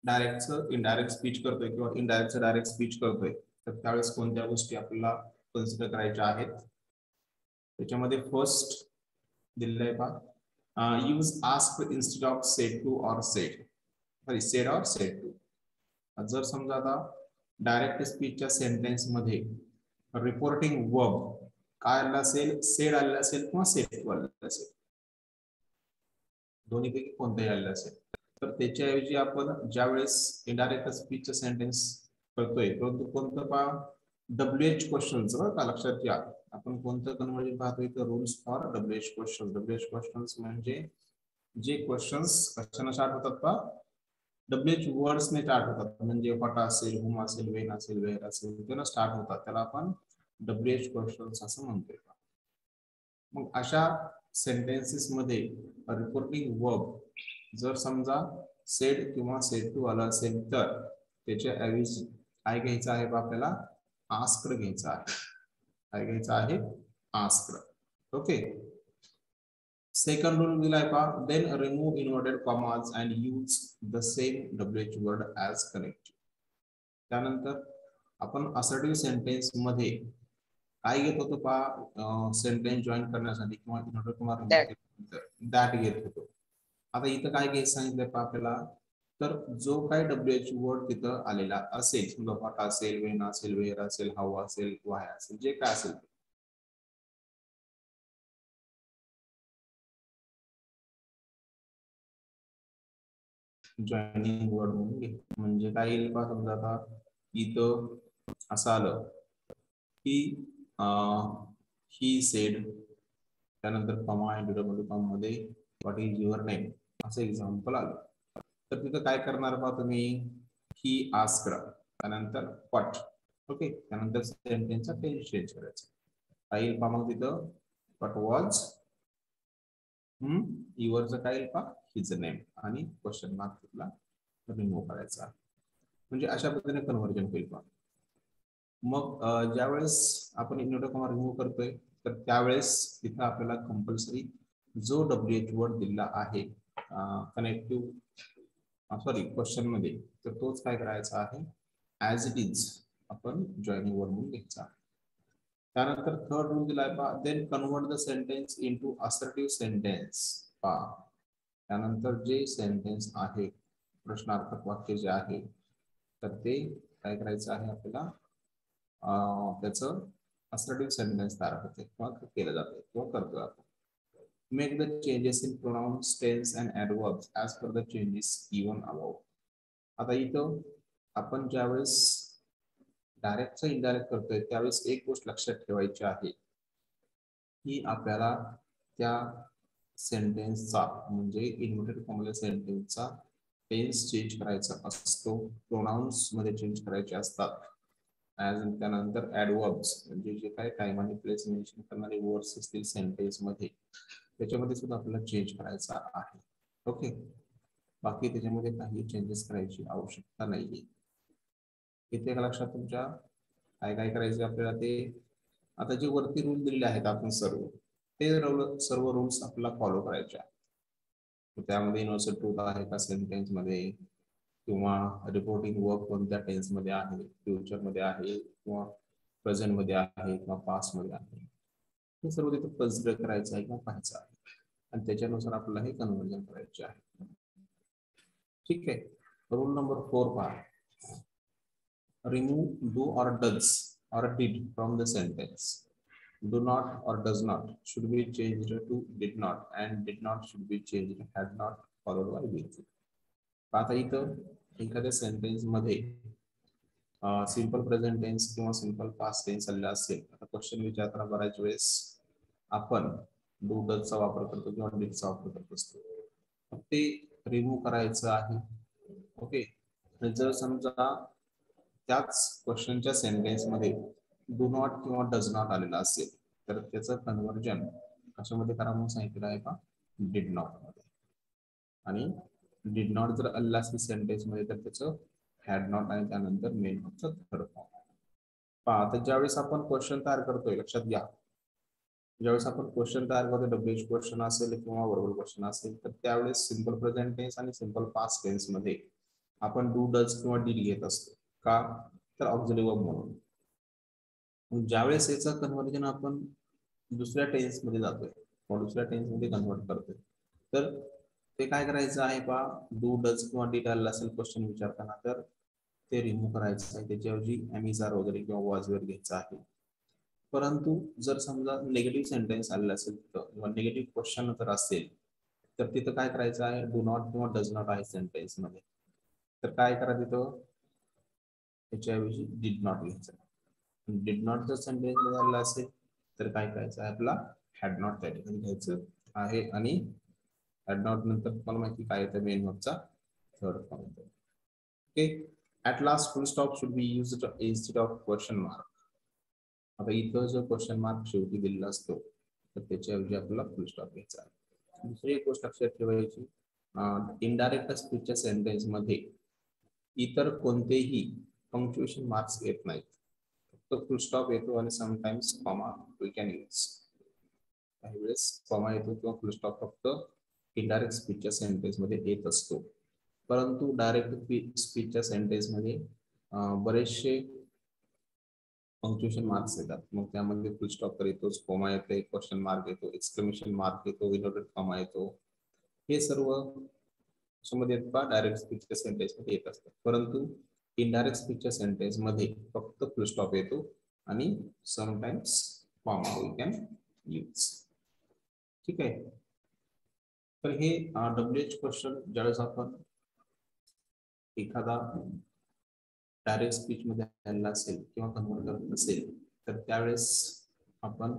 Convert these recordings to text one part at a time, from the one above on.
डायरेक्टचं indirect speech करतोय किंवा इनडायरेक्टचं direct speech करतोय, तर त्यावेळेस कोणत्या गोष्टी आपल्याला कन्सिडर करायच्या आहेत. त्याच्यामध्ये फर्स्ट दिलेलं आहे पहा, use asked instead of said to or said, sorry said or said to. जर समजा आता डायरेक्ट स्पीचच्या सेंटेन्स मध्ये रिपोर्टिंग वर्ब काय आलेला असेल, सेड आलेला असेल किंवा सेड टू आलेला असेल, दोन्हीपैकी कोणताही आलेला असेल, तर त्याच्याऐवजी आपण ज्यावेळेस इनडायरेक्ट स्पीचचं सेंटेन्स करतोय परंतु कोणतं पहा WH क्वेश्चन्स, बरं का लक्षात घ्या. आपण कोणतं कन्वर्जन पाहतोय तर rules for WH question. WH questions म्हणजे जे क्वेश्चन्स कशाने स्टार्ट होतात पहा, WH वर्ड्स ने स्टार्ट होतात, म्हणजे व्हॉट असेल, हुम असेल, वेन असेल, वेअर असेल, त्याला स्टार्ट होतात, त्याला आपण WH क्वेश्चन्स असं म्हणतोय. मग अशा सेंटेन्सेस मध्ये रिपोर्टिंग वर्ब जर समजा सेड किंवा सेड टू आला असेल तर त्याच्या ऐवजी काय घ्यायचं आहे आपल्याला, आस्क्ड घ्यायचं आहे. काय घ्यायचं आहे, आस्क्ड. ओके. सेकंड रूल दिलाय पहा, then remove inverted commas and use the same WH word as connective. त्यानंतर आपण असर्टिव्ह सेंटेन्स मध्ये काय घेत होतो पहा, सेंटेन्स जॉईन करण्यासाठी किंवा इन्व्हर्टेड कॉमा दॅट घेत होतो. आता इथं काय घ्यायचं सांगितलंय पहा आपल्याला, तर जो काय WH वर्ड तिथं आलेला असेल, समजा व्हॉट असेल, वेन असेल, वेअर असेल, हाऊ असेल, व्हाय असेल, जे काय असेल जॉईनिंग वर्ड म्हणून घे. म्हणजे काय येईल पहा, समजा आता इथं असं आलं की ही सेड, त्यानंतर कॉमा इंटरव्ह्यू कॉमा मध्ये व्हॉट इज युअर नेम असं एक्झाम्पल आलं, तर तिथं काय करणार पहा तुम्ही, ही आस्क्ड त्यानंतर व्हॉट. ओके. त्यानंतर सेंटेन्सचा टेन्स चेंज करायचा. काय येईल पहा मग तिथं, व्हॉट वॉज युअरचं काय येईल पहा, हिज नेम, आणि क्वेश्चन मार्क तिथला रिमूव्ह करायचा. म्हणजे अशा पद्धतीने कन्व्हर्जन होईल पहा. मग ज्यावेळेस आपण इन्व्हर्टेड कॉमा रिमूव्ह करतोय तर त्यावेळेस तिथं आपल्याला कंपल्सरी जो WH वर्ड दिला आहे कनेक्टिव्ह सॉरी क्वेश्चन मध्ये, तर तोच काय करायचा आहे, ॲज इट इज आपण जॉईनिंग वर्ड म्हणून घ्यायचा. त्यानंतर थर्ड रूल दिलाय पहा, then convert the sentence into assertive sentence. पहा त्यानंतर जे सेंटेन्स आहे प्रश्नार्थक वाक्य जे आहे तर ते काय करायचं आहे आपल्याला, त्याचं असर्टिव्ह सेंटेन्स तयार होते किंवा केलं जाते किंवा करतो आपण. Make the changes in pronouns, tense and adverbs as per the changes given above. आता इथं आपण ज्यावेळेस डायरेक्टचं इनडायरेक्ट करतोय त्यावेळेस एक गोष्ट लक्षात ठेवायची आहे की आपल्याला त्या सेंटेन्सचा म्हणजे इन्व्हर्टेड कॉमाच्या सेंटेन्सचा टेन्स चेंज करायचा असतो, प्रोनाउन्स मध्ये चेंज करायचे असतात, त्यानंतर ॲडव्हर्ब्स म्हणजे जे काय टाइम आणि प्लेस मेन्शन करणारे वर्ड्स असतील सेंटेन्स मध्ये त्याच्यामध्ये सुद्धा आपल्याला चेंज करायचा आहे. ओके. बाकी त्याच्यामध्ये काही चेंजेस करायची आवश्यकता नाहीये. इथे का लक्षात तुमच्या काय काय करायचे आपल्याला, ते आता जे वरती रूल दिलेले आहेत आपण सर्व ते सर्व रूल्स आपल्याला फॉलो करायचे आहेत. त्यामध्ये युनिव्हर्सल ट्रूथ आहे का सेंटेन्स मध्ये, किंवा रिपोर्टिंग वर्क कोणत्या टेन्स मध्ये आहे, फ्युचर मध्ये आहे किंवा प्रेझेंट मध्ये आहे किंवा पास्ट मध्ये आहे, हे सर्व तिथे कन्सिडर करायचं आहे किंवा पाहायचं आहे आणि त्याच्यानुसार आपल्याला हे कन्वर्जन करायचे आहे. ठीक आहे. रूल नंबर 4 पहा, remove do or does or did from the sentence. Do not or does not should be changed to did not and did not should be changed had not followed by will. आता इथं एखाद्या sentence मध्ये simple present tense किंवा simple past tense आलेला असेल, आता question विचारताना बऱ्याच वेळेस आपण डू डजचा वापर करतो किंवा डिडचा वापर करत असतो, ते रिमूव्ह करायचं आहे. ओके. जर समजा त्याच क्वेश्चनच्या सेंटेन्स मध्ये डू नॉट किंवा डज नॉट आलेला असेल तर त्याचं कन्वर्जन कशामध्ये करा म्हणून सांगितलं आहे का, डिड नॉट मध्ये. आणि डिड नॉट जर आलेला असेल सेंटेन्स मध्ये तर त्याचं हॅड नॉट आणि त्यानंतर मेन नॉटचं थर्ड फॉर्म. पहा आता ज्यावेळेस आपण क्वेश्चन तयार करतोय, लक्षात घ्या, ज्यावेळेस आपण क्वेश्चन तयार करतो WH क्वेश्चन असेल किंवा वर्बल क्वेश्चन असेल तर त्यावेळेस सिंपल प्रेझेंट टेन्स आणि सिंपल पास्ट टेन्स मध्ये आपण डू डज किंवा डीड घेत असतो का, तर ऑक्झिलरी वर्ब म्हणून. मग ज्यावेळेस याचं कन्व्हर्जन आपण दुसऱ्या टेन्स मध्ये जातोय किंवा दुसऱ्या टेन्स मध्ये कन्व्हर्ट करतोय, तर ते काय करायचं आहे पा, डू डज किंवा डीड आलेला असेल क्वेश्चन विचारताना तर ते रिमूव्ह करायचं आहे, त्याच्याऐवजी एमिजार वगैरे किंवा वॉज वर घ्यायचं आहे. परंतु जर समजा निगेटिव्ह सेंटेन्स आलेला असेल किंवा निगेटिव्ह क्वेश्चन जर असेल तर तिथं काय करायचं आहे, डू नॉट किंवा डज नॉट आहे सेंटेन्स मध्ये, तर काय करा तिथं त्याच्याऐवजी डिड नॉट घ्यायचं. डिड नॉट जर सेंटेन्स मध्ये आलेला असेल तर काय करायचं आहे, आपला हॅड नॉट त्या ठिकाणी घ्यायचं आहे. आणि हॅड नॉट नंतर तुम्हाला माहिती काय येतं, मेन वर्बचा थर्ड फॉर्म येतो. Okay, at last full stop should be used instead of question mark. आता इथं जो क्वेश्चन मार्क शेवटी दिलेला असतो तर त्याच्याऐवजी आपल्याला फुल स्टॉप घ्यायचा आहे. दुसरी एक गोष्ट लक्षात ठेवायची, इनडायरेक्ट स्पीचच्या सेंटेन्स मध्ये इतर कोणतेही पंक्च्युएशन मार्क्स येत नाहीत, फक्त फुल स्टॉप येतो आणि sometimes comma we can use. काही वेळेस कॉमा येतो किंवा फुल स्टॉप फक्त इनडायरेक्ट स्पीचच्या सेंटेन्स मध्ये येत असतो. परंतु डायरेक्ट स्पीचच्या सेंटेन्स मध्ये बरेचसे पंक्च्युएशन मार्क्स येतात, मग त्यामध्ये फुल स्टॉप तर येतोच, कॉमा येते, क्वेश्चन मार्क येतो, एक्सक्लेमेशन मार्क येतो, इनव्हर्टेड कॉमा येतो. हे सर्व मध्ये डायरेक्ट स्पीचच्या सेंटेन्स मध्ये येत असतात. परंतु इनडायरेक्ट स्पीचच्या सेंटेन्स मध्ये फक्त फुल स्टॉप येतो आणि sometimes comma we can use. ठीक आहे, तर हे WH क्वेश्चन ज्यावेळेस आपण एखादा डायरेक्ट स्पीच मध्ये आलेला असेल किंवा कन्वर्ट करत असेल तर त्यावेळेस आपण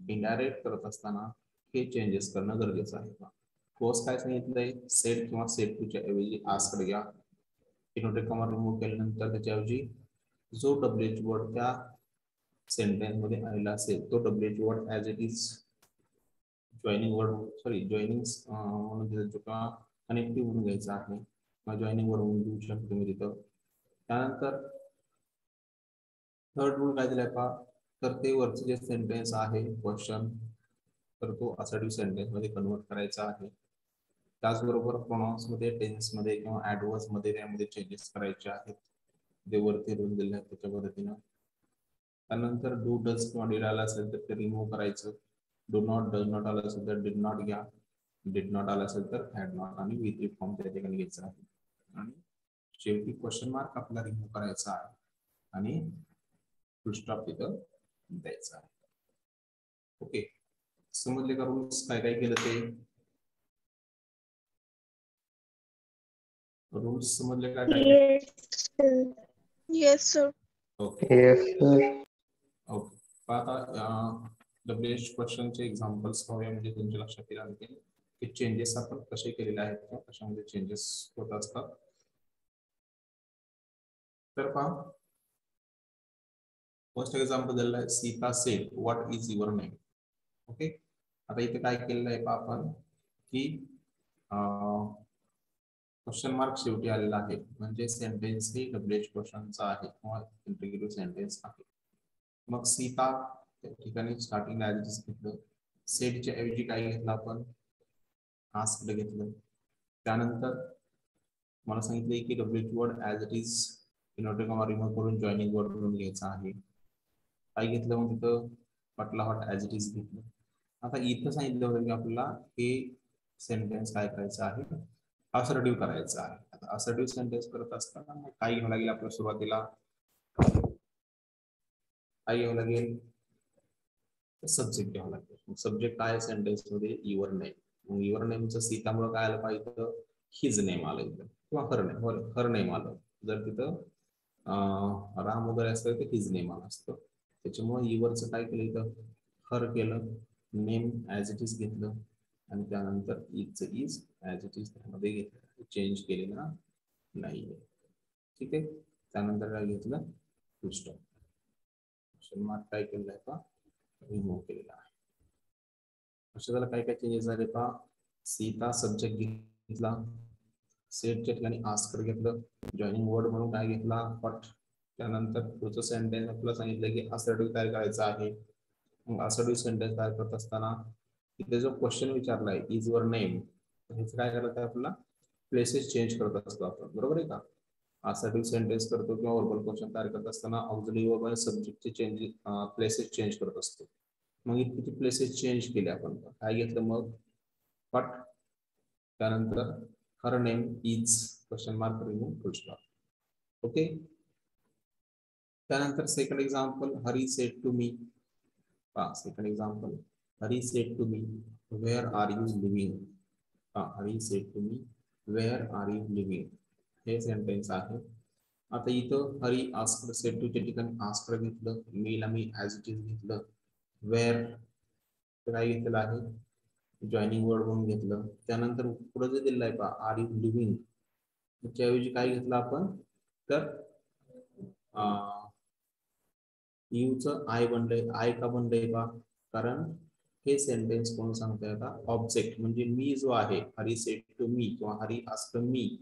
इनडायरेक्ट करत असताना हे चेंजेस करणं गरजेचं आहे. कोर्स काय सांगितलंय, सेट किंवा सेट टूच्या ऐवजी आस्क्ड घ्या. इनव्हर्टेड कॉमा रिमूव्ह केल्यानंतर त्याच्याऐवजी जो WH वर्ड त्या सेंटेन्स मध्ये आलेला असेल तो WH word as it is joining word, sorry joining म्हणून किंवा कनेक्टिव्ह म्हणून घ्यायचा आहे किंवा जॉईनिंग वर्ड म्हणून देऊ शकतो मी तिथं. त्यानंतर थर्ड रूल काय दिलाय का, तर ते वरचे जे सेंटेन्स आहे क्वेश्चन तर तो असर्टिव्ह सेंटेन्स मध्ये कन्वर्ट करायचा आहे. त्याचबरोबर प्रोनाउन्स मध्ये, टेन्स मध्ये किंवा ऍडवर्स मध्ये त्यामध्ये चेंजेस करायचे आहेत, जे वरती रूल दिले आहेत त्याच्या पद्धतीनं. त्यानंतर डू डज किंवा डीड आला असेल तर ते रिमूव्ह करायचं, डू नॉट डज नॉट आला असेल तर डिड नॉट घ्या, डिड नॉट आला असेल तर हॅड नॉट आणि V3 फॉर्म त्या ठिकाणी घ्यायचा आहे. आणि शेवटी क्वेश्चन मार्क आपला रिमूव्ह करायचा आहे आणि फुल स्टॉप तिथं द्यायचा आहे. ओके, समजले का रूल्स काय काय केलं ते, रूल्स समजले का काय? Yes sir. Okay Yes. Okay, आता WH क्वेश्चनचे एक्झाम्पल्स पाहूया म्हणजे तुमच्या लक्षात येईल आणखी की चेंजेस आपण कसे केलेले आहेत किंवा कशामध्ये चेंजेस होत असतात. तर पहा, फर्स्ट एक्झाम्पल दिलेला आहे, Sita sed what is your name. Okay, आता इथे काय केलेलं आहे पहा आपण की क्वेश्चन मार्क शेवटी आलेला आहे म्हणजे सेंटेन्स ही WH क्वेश्चनचा आहे किंवा इंटिग्रेटिव्ह सेंटेन्स आहे. मग सीता त्या ठिकाणी स्टार्टिंग ऍज इट इज घेतलं, सेडच्या ऐवजी काय घेतलं आपण, आस्क्ड घेतलं. त्यानंतर मला सांगितलं की WH word as it is inverted comma remove करून जॉईनिंग वर्ड म्हणून घ्यायचा आहे. काय घेतलं मग तिथं, बटला हॉट ऍज इट इज घेतलं. आता इथं सांगितलं होतं की आपल्याला हे सेंटेन्स काय करायचं आहे, असर्टिव्ह करायचं आहे. आता असर्टिव्ह सेंटेन्स करत असताना मग काय घ्यावं लागेल आपल्या सुरुवातीला, काय घ्यावं लागेल, सब्जेक्ट घ्यावं लागेल. सब्जेक्ट काय सेंटेन्स मध्ये, युअर नेम. मग युअर नेमचं सीतामुळे काय आलं पाहिजे, हिज नेम आलं इथं किंवा हर नेम आलं. जर तिथं राम वगैरे असतं तर हिज नेम आलं असतं. त्याच्यामुळे युअरचं काय केलं इथं, हर केलं, नेम ऍज इट इज घेतलं आणि त्यानंतर इज ऍज इट इज त्यामध्ये घेतलं, चेंज केलेला नाहीये. ठीक आहे, त्यानंतर काय घेतलं, फुल स्टॉप. क्वेश्चन मार्क काय केलेलं आहे का, रिमूव्ह केलेला आहे. अशा झालं काय काय चेंजेस झाले का, सीता सब्जेक्ट घेतला, सेटच्या ठिकाणी आस्क्ड घेतलं, जॉईनिंग वर्ड म्हणून काय घेतला, बट. त्यानंतर पुढचं सेंटेन्स आपल्याला सांगितलं की असर्टिव्ह तयार करायचं आहे. मग असर्टिव्ह सेंटेन्स तयार करत असताना इथे जो क्वेश्चन विचारलाय इज युअर नेम, ह्याचं काय करायचं आहे आपल्याला, प्लेसेस चेंज करत असतो आपण, बरोबर आहे का? असर्टिव्ह सेंटेन्स करतो किंवा वर्बल क्वेश्चन तयार करत असताना ऑक्झिलरी वर्ब आणि सब्जेक्टचे चेंज प्लेसेस चेंज करत असतो. मग इथे प्लेसेस चेंज केले आपण, काय घेतलं मग? बट त्यानंतर her name is question mark remove full stop. Okay. त्यानंतर second example, Hari said to me. Second example, Hari said to me where are you living. Hari said to me where are you living, हे sentence आहे. आता इथं Hari asked sed to च्या ठिकाणी asked घेतलं, मीला मी as it is घेतलं, wear काय घेतलेलं आहे? जॉईनिंग वर्ड म्हणून घेतलं. त्यानंतर पुढे जे दिलेलं आहे पहा, आर यू लिव्हिंग, त्याच्याऐवजी काय घेतलं आपण? तर यूचं आय बनलंय. आय का बनलंय पहा? कारण हे सेंटेन्स कोण सांगताय आता? ऑब्जेक्ट, म्हणजे मी जो आहे, हरी सेड टू मी किंवा हरी आस्क्ड मी,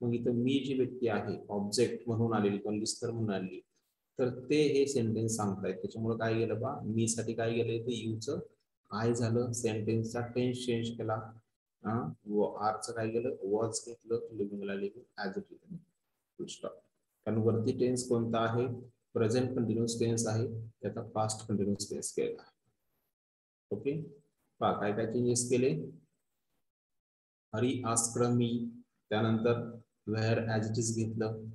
मग इथं मी जी व्यक्ती आहे ऑब्जेक्ट म्हणून आलेली किंवा लिस्टर म्हणून आलेली, तर ते हे सेंटेन्स सांगतायत. त्याच्यामुळे काय गेलं बा, मी साठी काय गेलं इथे? यूचं आय झालं, सेंटेन्सचा टेन्स चेंज केला, आरचं काय गेलं? वॉज घेतलं, लिव्हिंगला living as it is full stop. कारण वरती टेन्स कोणता आहे? प्रेझेंट कंटिन्युअस टेन्स आहे, त्याचा पास्ट कंटिन्युअस टेन्स केला आहे. ओके. पहा काय काय चेंजेस केले. हरी आस्क्ड मी, त्यानंतर वेअर ऍज इट इज घेतलं,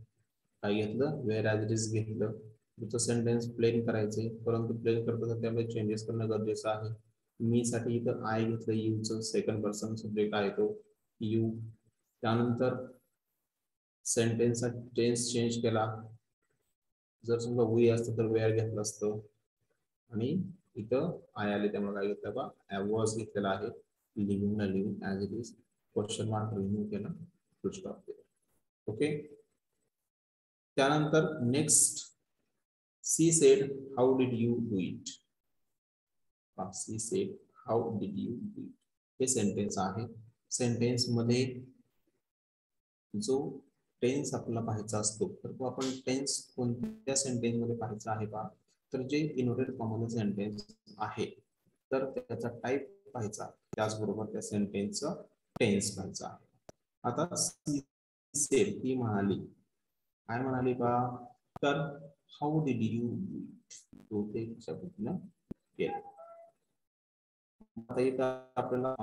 काय घेतलं? वेअर ऍज इट इज घेतलं. तुमचं सेंटेन्स प्लेन करायचे, परंतु प्लेन करताना त्यामध्ये चेंजेस करणं गरजेचं आहे. मी साठी इथं आय घेतलं, यूचं सेकंड पर्सन सब्जेक्ट आहे तो यू. त्यानंतर सेंटेन्सचा टेन्स चेंज केला, जर समजा वी असतं तर वेअर घेतलं असतं, आणि इथं आय आले त्यामुळे काय घेतलं बा? वॉज घेतलेला आहे, living living as it is question mark remove केला, फुल स्टॉप केला. ओके. त्यानंतर next, she said how did you do it. She said how did you do it, हे सेंटेन्स आहे. सेंटेन्स मध्ये जो टेन्स आपल्याला पाहायचा असतो, तर तो आपण टेन्स कोणत्या सेंटेन्स मध्ये पाहायचा आहे का? तर जे इन्व्हर्टेड कॉमा सेंटेन्स आहे, तर त्याचा टाइप पाहायचा, त्याचबरोबर त्या सेंटेन्सचा टेन्स पाहायचा. आता सी सेड, ती म्हणाली, काय म्हणाली बा? तर how did you do it, तो ते कशा पद्धतीनं केलं. आता इथं आपल्याला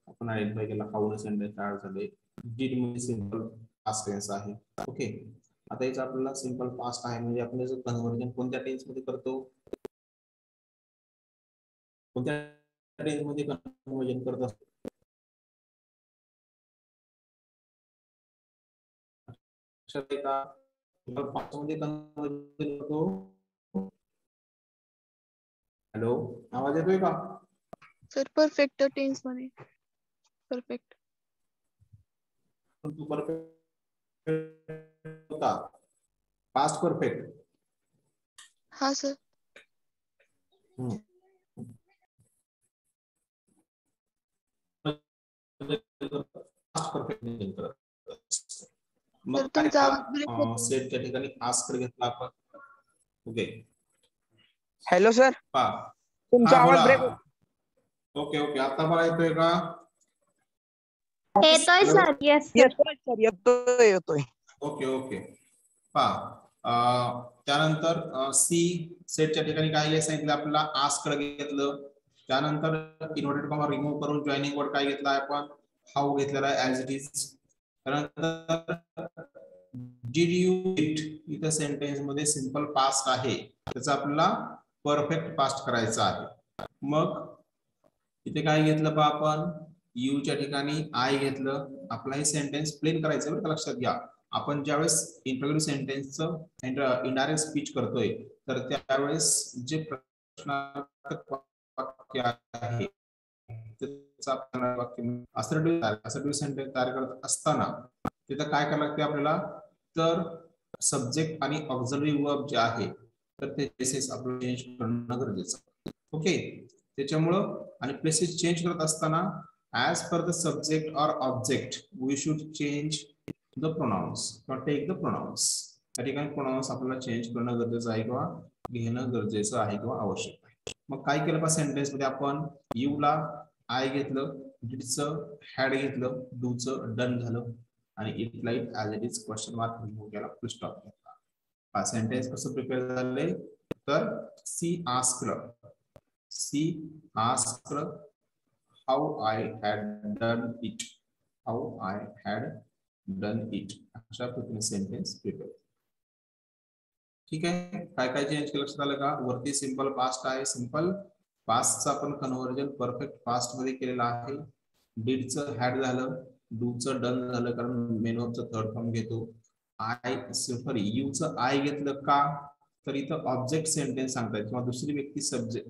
आपण आयडेंटिफाय केला, हाऊ सेंटेन्स तयार झाले. डिड म्हणजे सिंपल पास्ट टेन्स आहे. ओके. आता याचं आपल्याला सिंपल पास्ट आहे, म्हणजे आपण याचं कन्व्हर्जन कोणत्या टेन्स मध्ये करतो? कोणत्या टेन्स मध्ये कन्व्हर्जन करत असतो? पास्ट मध्ये कन्व्हर्जन करतो. हॅलो, आवाज येतोय का सर? परफेक्ट टेन्स मध्ये. परफेक्ट. तू परफेक्ट होता, पास्ट परफेक्ट. हा सर. मग काय सेटच्या ठिकाणी आस्क्ड घेतला आपण. ओके. हॅलो सर, तुमचा आवाज ब्रेक होतो. ओके ओके, आता मला येतोय का? येतोय सर. Yes sir. येतोय. Okay okay. त्यानंतर सी सेटच्या ठिकाणी काय सांगितलं आपल्याला? आस्क्ड घेतलं. त्यानंतर इन्व्हर्टेड कॉमा रिमूव्ह करून जॉइनिंग वर्ड काय घेतला आपण? हाऊ घेतलेला आहे ऍज इट इज. त्यानंतर डिड यू इट, इथं सेंटेन्स मध्ये सिंपल पास्ट आहे, त्याचा आपल्याला परफेक्ट पास्ट करायचा आहे. मग इथे काय घेतलं बा आपण? यू च्या ठिकाणी आय घेतलं. आपला हे सेंटेन्स प्लेन करायचं बरं का, लक्षात घ्या. आपण ज्यावेळेस इंटरव्ह्यू सेंटेन्सचं इनडायरेक्ट स्पीच करतोय, तर त्यावेळेस जे प्रश्नार्थक वाक्य आहे असर्टिव्ह सेंटेन्स तयार करत असताना तिथं काय करायला लागते आपल्याला? तर सब्जेक्ट आणि ऑक्झिलरी वर्ब जे आहे, तर ते प्लेसेस आपल्याला चेंज करणं गरजेचं. ओके. त्याच्यामुळं आणि प्लेसेस चेंज करत असताना as per the subject or object we should change the pronouns किंवा टेक द प्रोनाउन्स. त्या ठिकाणी प्रोनाउन्स आपल्याला चेंज करणं गरजेचं आहे किंवा घेणं गरजेचं आहे किंवा आवश्यक आहे. मग काय केलं बा सेंटेन्स मध्ये आपण? यू ला आय घेतलं, डिडचं हॅड घेतलं, डूचं डन झालं आणि it light as it is question mark remove केला, फुल स्टॉप घेतला. हा सेंटेन्स कसं प्रिपेअर झालंय तर she asked how I had done it, how I had done it, अशा पद्धतीने सेंटेन्स प्रिपेअर. ठीक आहे, काय काय चेंज केलं लक्षात आलं का? वरती सिंपल पास्ट आहे, सिंपल पास्टचं आपण कन्व्हर्जन परफेक्ट पास्ट मध्ये केलेलं आहे. डीडचं हॅड झालं, डूचं डन झालं कारण मेन ऑफचं थर्ड फॉर्म घेतो. यूचं आय घेतलं का तर इथं ऑब्जेक्ट सेंटेन्स सांगतायत किंवा दुसरी व्यक्ती सब्जेक्ट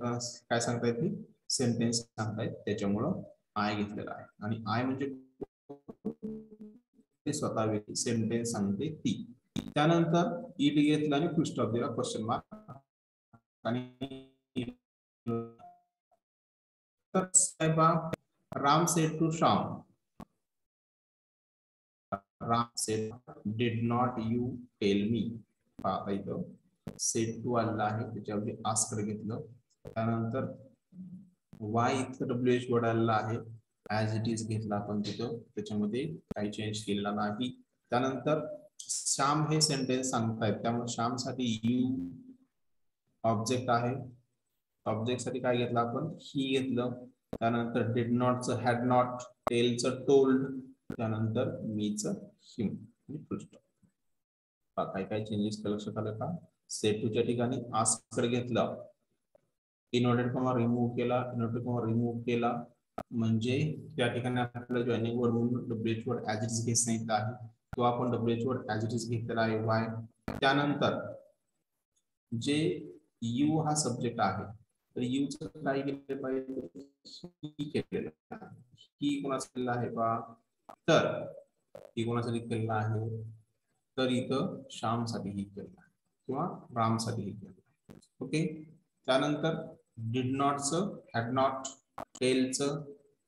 काय सांगतायत ते सेंटेन्स सांगतायत, त्याच्यामुळं आय घेतलेला आहे. आणि आय म्हणजे स्वतः व्यक्ती सेंटेन्स सांगते ती. त्यानंतर इट घेतला आणि फुल स्टॉप दिला, क्वेश्चन मार्क. आणि Ram said to Shyam, Ram said did not you tell me. आता इथं सेड टू आलेला आहे, त्याच्यावरती आस्क्ड घेतलं. त्यानंतर वाय इथं डब्ल्यू एच वर्ड आलेला आहे, ऍज इट इज घेतला आपण तिथं, त्याच्यामध्ये काही चेंज केलेला नाही. त्यानंतर श्याम हे सेंटेन्स सांगतायत, त्यामुळे श्याम साठी यू ऑब्जेक्ट आहे. ऑब्जेक्ट साठी काय घेतलं आपण ही घेतलं. त्यानंतर डिड नॉटचं हॅड नॉट, टेलचं टोल्ड, त्यानंतर मीचं हिम आणि फुल स्टॉप. काय काय चेंजेस लक्षात आलं का? सेट टूच्या ठिकाणी आस्क्ड घेतलं, इनवर्टेड कॉमा रिमूव्ह केला, इनवर्टेड कॉमा रिमूव्ह केला म्हणजे त्या ठिकाणी आपल्याला जॉइनिंग वर्ड म्हणून WH word as it is घेत सांगितलं आहे, तो आपण WH word as it is घेतलेला आहे वाय. त्यानंतर जे यू हा सब्जेक्ट आहे तर यूचं काय केलं पाहिजे, ही केलेलं आहे. ही कोणासाठी केलेलं आहे पहा, तर ही कोणासाठी केलेलं आहे तर इथं श्यामसाठी ही केलेलं आहे किंवा रामसाठी ही केलेलं आहे. ओके. त्यानंतर डिड नॉटचं हॅड नॉट, टेलचं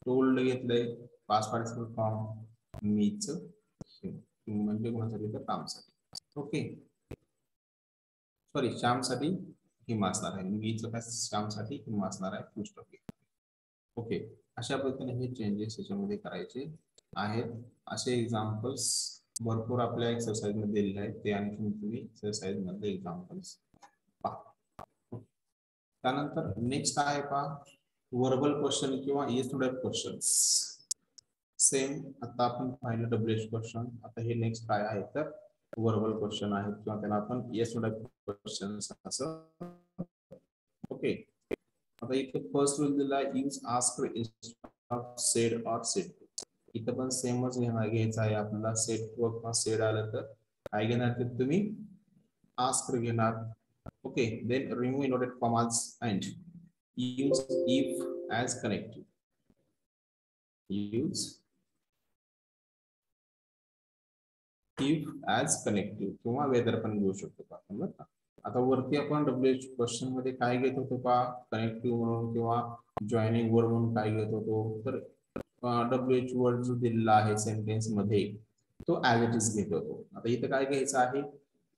टोल्ड घेतलंय, पास्ट पार्टिसिपल फॉर्म, मीचं म्हणजे कोणासाठी तर रामसाठी. ओके सॉरी श्यामसाठी हिम असणार आहे, मीचं काय श्यामसाठी हिम असणार आहे, फुल स्टॉप. ओके, अशा पद्धतीने हे चेंजेस याच्यामध्ये करायचे आहेत. असे एक्झाम्पल्स भरपूर आपल्या एक्सरसाइज मध्ये दिलेले आहेत, ते आणखी तुम्ही एक्सरसाइज मध्ये एक्झाम्पल्स पहा. त्यानंतर नेक्स्ट आहे पहा वर्बल क्वेश्चन किंवा yes no type questions. Same आता आपण पाहिलं डब्ल्यूएच क्वेश्चन, आता हे नेक्स्ट काय आहे तर वर्बल क्वेश्चन आहेत किंवा त्याला आपण येस नो टाइप क्वेश्चन्स असं. ओके, आता इथे फर्स्ट रूल दिला use asked instead of said और सेड. इथं पण सेमच घ्यायचा आहे आपल्याला. सेड किंवा सेड आलं तर काय घेणार ते तुम्ही आस्क्ड घेणार. Okay, then remove inverted commas and use if as connective. Use if as connective किंवा वेदर पण घेऊ शकतो आपण बरं का. आता वरती आपण डब्ल्यूएच क्वेश्चन मध्ये काय घेत होतो पहा, कनेक्टिव्ह म्हणून किंवा जॉईनिंग वर्ड म्हणून काय घेत होतो तर डब्ल्यूएच वर्ड जो दिलेला आहे सेंटेन्स मध्ये तो ऍज इट इज घेत होतो. आता इथं काय घ्यायचं आहे,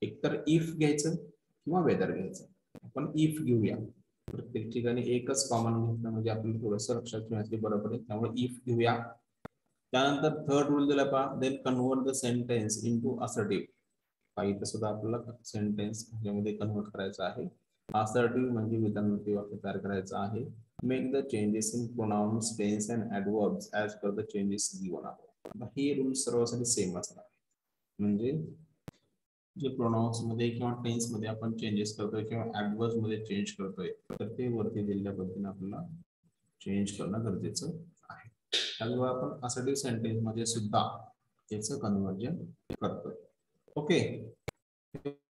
एकतर इफ घ्यायचं किंवा वेदर घ्यायचं. आपण इफ घेऊया, प्रत्येक ठिकाणी एकच कॉमन घेतलं म्हणजे आपल्याला थोडंसं लक्षात ठेवण्यासाठी बरं पडेल, त्यामुळे इफ घेऊया. त्यानंतर थर्ड रूल दिला पहा, then convert the sentence into assertive. इथं सुद्धा आपल्याला सेंटेन्स मध्ये कन्वर्ट करायचं आहे. असर्टिव्ह म्हणजे विधानार्थी वाक्य तयार करायचं आहे. Make the changes in pronouns, tense and adverbs as per the changes given above. हे रूल सर्वांसाठी सेम असणार, म्हणजे जे प्रोनाउन्स मध्ये किंवा टेन्स मध्ये आपण चेंजेस करतोय किंवा ऍडवर्ब्स मध्ये चेंज करतोय तर ते वरती दिलेल्या पद्धतीने आपल्याला चेंज करणं गरजेचं आहे. त्यामुळे आपण असर्टिव्ह सेंटेन्स मध्ये सुद्धा त्याचं कन्वर्जन करतोय. ओके,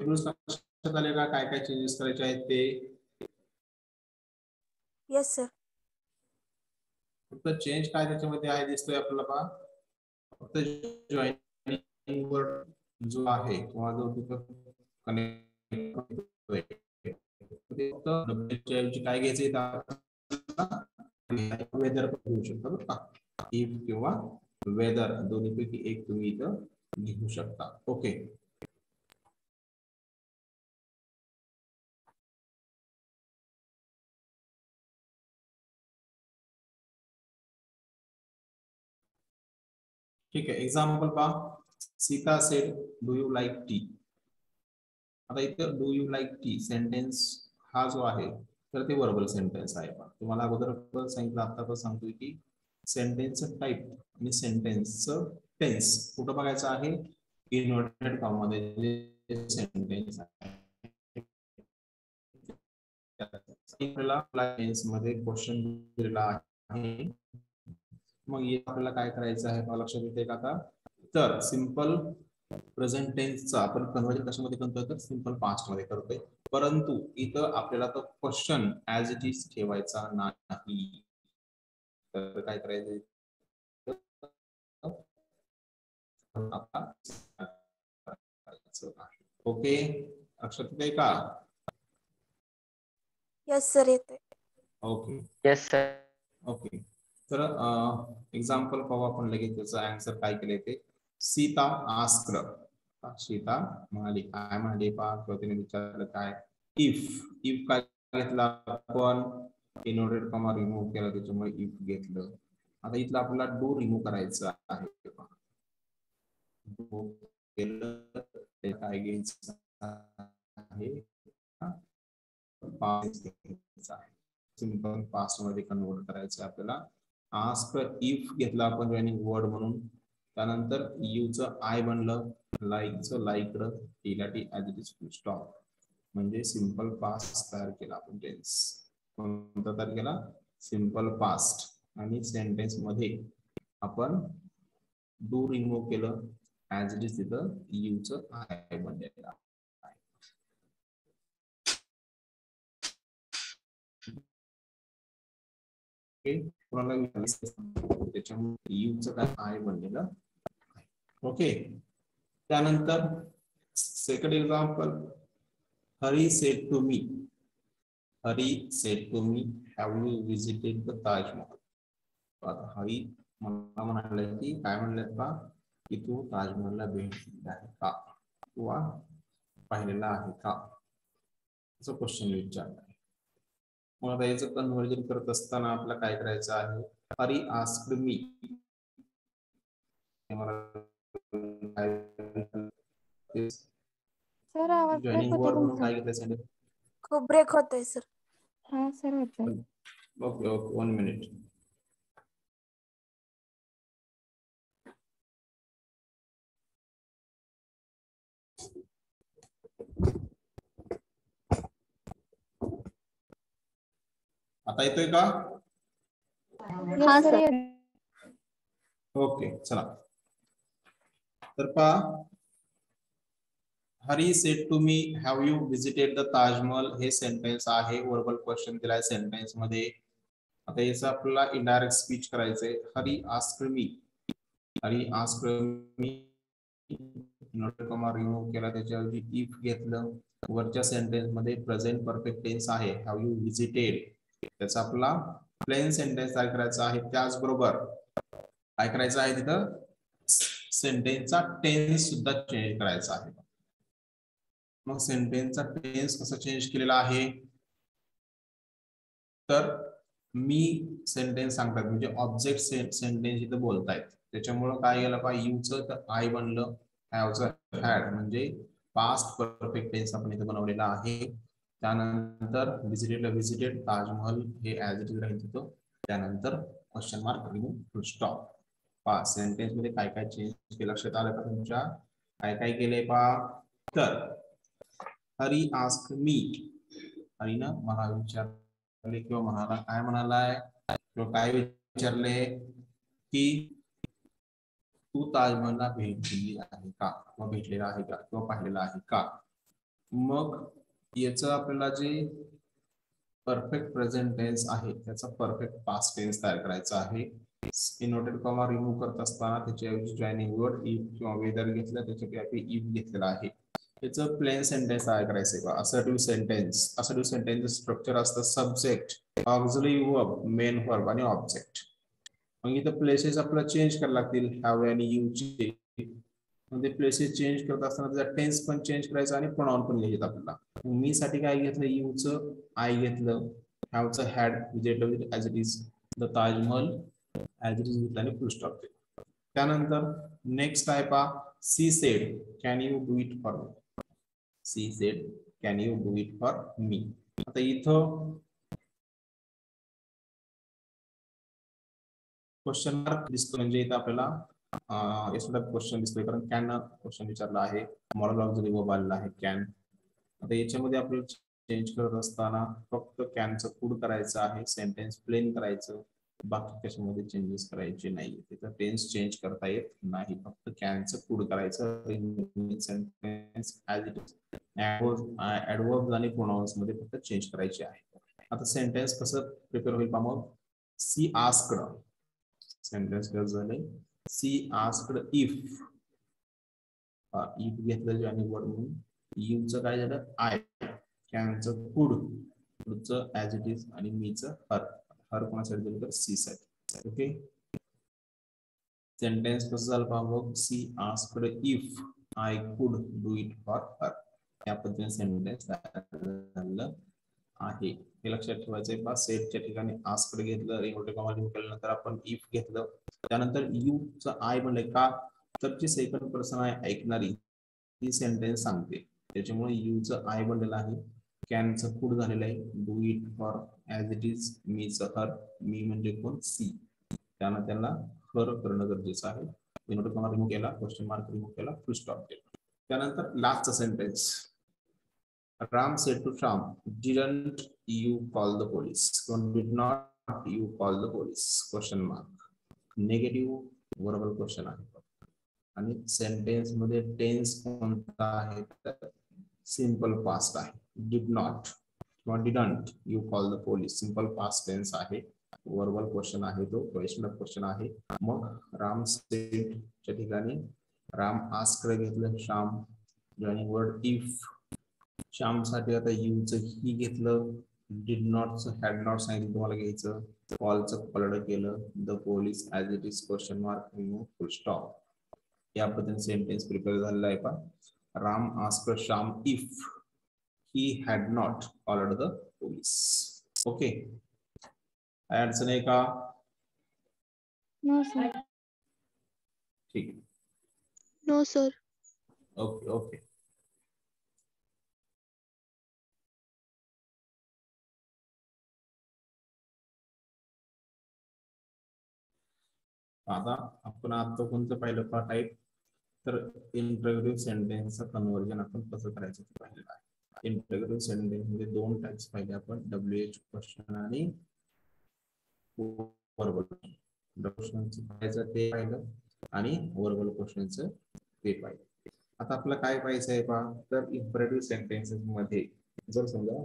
लक्षात आले का काय काय चेंजेस करायचे आहेत ते? Yes sir. फक्त चेंज काय त्याच्यामध्ये आहे दिसतोय आपल्याला पहा, फक्त जॉइनिंग वर्ड जो आहे किंवा जो तिथं कनेक्ट होतोय फक्त डब्ल्यूच्या ऐवजी काय घ्यायचं वेदर पण घेऊ शकता बरं का. इफ किंवा वेदर दोन्हीपैकी एक तुम्ही इथं घेऊ शकता. ओके. ठीक आहे. एक्झाम्पल पहा. Sita sed do you like tea. आता इथं do you like tea sentence हा जो आहे तर ते वर्बल सेंटेन्स आहे. तुम्हाला अगोदर सांगितलं, आता पण सांगतोय की सेंटेन्सचं टाईप आणि सेंटेन्सचं टेन्स कुठं बघायचं आहे, इन्व्हर्टेड कॉमा मध्ये सेंटेन्स आहे. टेन्स मध्ये क्वेश्चन दिलेला आहे. मग आपल्याला काय करायचं आहे मला लक्षात येते का आता, तर सिंपल प्रेझेंट टेन्सचा आपण कन्व्हर्जन कशामध्ये करतोय तर सिंपल पास्ट मध्ये करतोय. परंतु इथं आपल्याला तो क्वेश्चन ऍज इट इज ठेवायचा नाही. तर काय करायचं, ओके लक्षात येते का? यस सर येते. Okay yes sir. ओके. तर एक्झाम्पल पाहू आपण लगेच त्याचं आन्सर काय केले ते. सीता आस्क्ड, सीता म्हणाली, काय म्हणाली पहा, किंवा तिने विचारलं काय, इफ. इफ काय घेतला आपण, इन्व्हर्टेड कॉमा रिमूव्ह केला त्याच्यामुळे इफ घेतलं. आता इथलं आपल्याला डू रिमूव्ह करायचं आहे. काय घ्यायचं आहे, सिंपल पास्ट मध्ये कन्वर्ट करायचं आपल्याला. आस्क इफ घेतला आपण जॉइनिंग वर्ड म्हणून, त्यानंतर यूचं आय बनलं, लाईकचं लाईकड, टीला T as it is full stop, म्हणजे सिंपल पास्ट तयार केला आपण. टेन्स कोणता तयार केला, सिंपल पास्ट. आणि सेंटेन्स मध्ये आपण डू रिमूव्ह केलं, ऍज इट इज तिथं यूचं आय बनलेलं आहे. त्याच्यामुळे यूचं काय आय बनलेलं आहे. ओके. त्यानंतर second example, Hari said to me. Hari said to me have you visited the Taj Mahal. आता हरी मला म्हणाले की, काय म्हणले का, की तू ताजमहलला भेट दिली आहे का किंवा पाहिलेला आहे का, असं क्वेश्चन विचारलं आहे. मग आता याचं कन्व्हर्जन करत असताना आपल्याला काय करायचं आहे, हरी आस्क्ड मी. सर आवाज जॉइनिंग वर्ड म्हणून काय घेतलं, खूप ब्रेक होतोय सर. हा सर होतोय. Okay okay 1 minute. आता येतोय का? हा सर. ओके चला. तर पहा, Hari said to me have you visited the Taj Mahal हे सेंटेन्स आहे, वर्बल क्वेश्चन दिलाय सेंटेन्स मध्ये. आता याचं आपल्याला इनडायरेक्ट स्पीच करायचंय. Hari asked me, Hari asked me, not comma remove केला, त्याच्याऐवजी इफ घेतलं. वरच्या सेंटेन्स मध्ये प्रेझेंट परफेक्ट टेन्स आहे, हॅव यू विजिटेड, त्याचा आपला प्लेन सेंटेन्स तयार करायचा आहे. त्याचबरोबर काय करायचं आहे, तिथं सेंटेन्सचा टेन्स सुद्धा चेंज करायचा आहे. मग सेंटेन्सचा टेन्स कसा चेंज केलेला आहे, तर मी सेंटेन्स सांगतात म्हणजे ऑब्जेक्ट सेंटेन्स इथं बोलतायत, त्याच्यामुळं काय गेलं पाहिजे, यूचं तर आय बनलं, हॅवचं हॅड, म्हणजे पास्ट परफेक्ट टेन्स आपण इथं बनवलेला आहे. त्यानंतर विजिटेडला विजिटेड, ताजमहल हे ऍज इट इज राहील तिथं. त्यानंतर question mark remove, full stop. पहा सेंटेन्स मध्ये काय काय चेंज केलं, लक्षात आलं का तुमच्या, काय काय केलंय पहा. तर हरी आस्क्ड मी, हरीनं मला विचारले किंवा म्हणाला, काय म्हणालाय किंवा काय विचारले की तू ताजमहलला भेट दिली आहे का, किंवा भेटलेला आहे का, किंवा पाहिलेला आहे का. मग याचं आपल्याला जे परफेक्ट प्रेझेंट टेन्स आहे त्याचा परफेक्ट पास्ट टेन्स तयार करायचा आहे. इन्व्हर्टेड कॉमा रिमूव्ह करत असताना त्याच्याऐवजी जॉइनिंग वर्ड इफ किंवा वेदर घेतलं, त्याच्यापैकी इफ घेतलेला आहे. त्याचं प्लेन सेंटेन्स तयार करायचंय का, assertive sentence. Assertive sentence structure असतं subject, auxiliary verb, main verb आणि ऑब्जेक्ट. मग इथं प्लेसेस आपल्याला चेंज करायला लागतील, हॅव आणि यूचे. म्हणजे प्लेसेस चेंज करत असताना त्याचा टेन्स पण चेंज करायचा आणि प्रोनाउन पण घ्यायचं आपल्याला. मी साठी काय घेतलं, यूचं आय घेतलं, हॅवचं had, visited as it is, the Taj Mahal as it is घेतलं आणि फुल स्टॉप केलं. त्यानंतर नेक्स्ट आहे पा she said can you do it for me. She said can you do it for me. आता इथं क्वेश्चन मार्क दिसतो, म्हणजे इथं आपल्याला याचा क्वेश्चन दिसतोय, कारण कॅन क्वेश्चन विचारला आहे, मॉडल ऑक्झिलरी वर्ब आलेला आहे कॅन. आता याच्यामध्ये आपल्याला चेंज करत असताना फक्त कॅनचं पुढ करायचं आहे, सेंटेन्स प्लेन करायचं, बाकी त्याच्यामध्ये चेंजेस करायचे नाही. तिथं टेन्स चेंज करता येत नाही, फक्त कॅनचं पुढ करायचं. सेंटेन्स ऍज इट इज, ऍडवर्ब्स आणि प्रोनाउन्स मध्ये फक्त चेंज करायचे आहे. आता सेंटेन्स कसं प्रिपेअर होईल पहा मग. सी आस्क्ड, सेंटेन्स कसं झालंय, सी आस्क्ड इफ, इफ घेतलं जे आणि वर्ड म्हणून, यूचं काय झालं आय, कॅनचं कुड, कुडचं ऍज इट इज आणि मीचं हर. हर कोणासाठी दिलं तर सी साठी. ओके, सेंटेन्स कसं झालं पहा मग. She asked if I could do it for her. या पद्धतीने सेंटेन्स झालं आहे. हे लक्षात ठेवायचंय पहा. सेटच्या ठिकाणी आस्क्ड घेतलं, इन्व्हर्टेड कॉमा केल्यानंतर आपण इफ घेतलं, त्यानंतर यू चं आय म्हणलंय का, तर जी सेकंड पर्सन आहे ऐकणारी ती सेंटेन्स सांगते, त्याच्यामुळे यूचं आय बनलेलं आहे, कॅनचं कुड झालेलं आहे, do it for as it is, मीचं हर, मी म्हणजे कोण सी, त्यांना हर करणं गरजेचं आहे. इन्व्हर्टेड कॉमा रिमूव्ह केला, क्वेश्चन मार्क रिमूव्ह केला, फुल स्टॉप केला. त्यानंतर लास्टचा sentence, Ram said to Shyam, didn't you call the police? Did not you call the police? Question mark. Negative verbal question आहे. आणि सेंटेन्स मध्ये टेन्स कोणता आहे तर सिंपल पास्ट आहे. डिड नॉट किंवा didn't you call the police, simple past tense आहे. Verbal question आहे, तो क्वेश्चन क्वेश्चन आहे. मग राम सेड च्या ठिकाणी राम आस्क्ड घेतलं, Shyam joining word if, Shyam साठी आता यूचं ही घेतलं, डिड नॉट हॅड नॉट सांगितलं तुम्हाला घ्यायचं, कॉलचं कॉल्ड केलं, the police as it is, question mark remove, full stop. या पद्धतीने सेंटेन्स प्रिपेअर झालेला आहे पहा. Ram asked Shyam if he had not called the police. Okay, काय अडचण आहे का? No sir. ठीक आहे. No sir. Okay okay. आता आपण आता कोणतं पाहिलं पहा टाईप, तर इंटरव्ह्यू सेंटेन्सचं कन्वर्जन आपण कसं करायचं ते पाहिलेलं आहे. इंटरव्ह्यू सेंटेन्स मध्ये दोन टाइप्स पाहिले आपण, WH क्वेश्चन आणि वर्बल क्वेश्चनचं ते पाहिलं आणि वर्बल क्वेश्चनचं ते पाहिलं. आता आपल्याला काय पाहायचं आहे पहा, तर इंटरव्ह्यू सेंटेन्सेस मध्ये जर समजा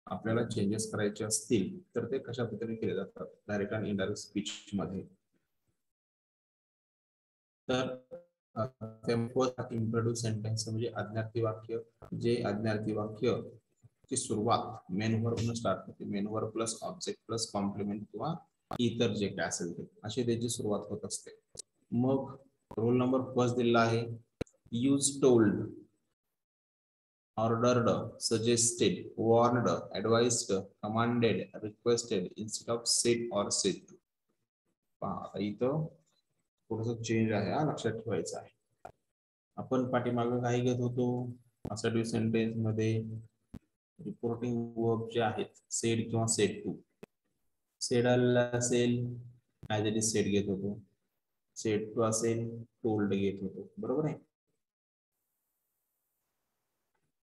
आपल्याला चेंजेस करायचे असतील तर ते कशा पद्धतीने केले जातात, डायरेक्ट आणि इनडायरेक्ट स्पीच मध्ये. तर इंट्रोड्यूस सेंटेन्स म्हणजे आज्ञार्थी वाक्य, जे आज्ञार्थी वाक्य ची सुरुवात मेन वर्ब स्टार्ट होते, main verb plus object plus complement किंवा इतर जे काय असेल ते अशी त्याची सुरुवात होत असते. मग रोल नंबर फर्स्ट दिलेला आहे, use told, ordered, suggested, warned, advised, commanded, requested instead of said और सेड. आता इथं थोडंसं चेंज आहे, हा लक्षात ठेवायचं आहे. आपण पाठीमागं काय घेत होतो, असर्टिव्ह सेंटेन्स मध्ये रिपोर्टिंग वर्ब जे आहेत सेड किंवा सेड टू, सेड असेल ऍज इट इज सेड घेत होतो, सेड टू असेल टोल्ड घेत होतो, बरोबर आहे.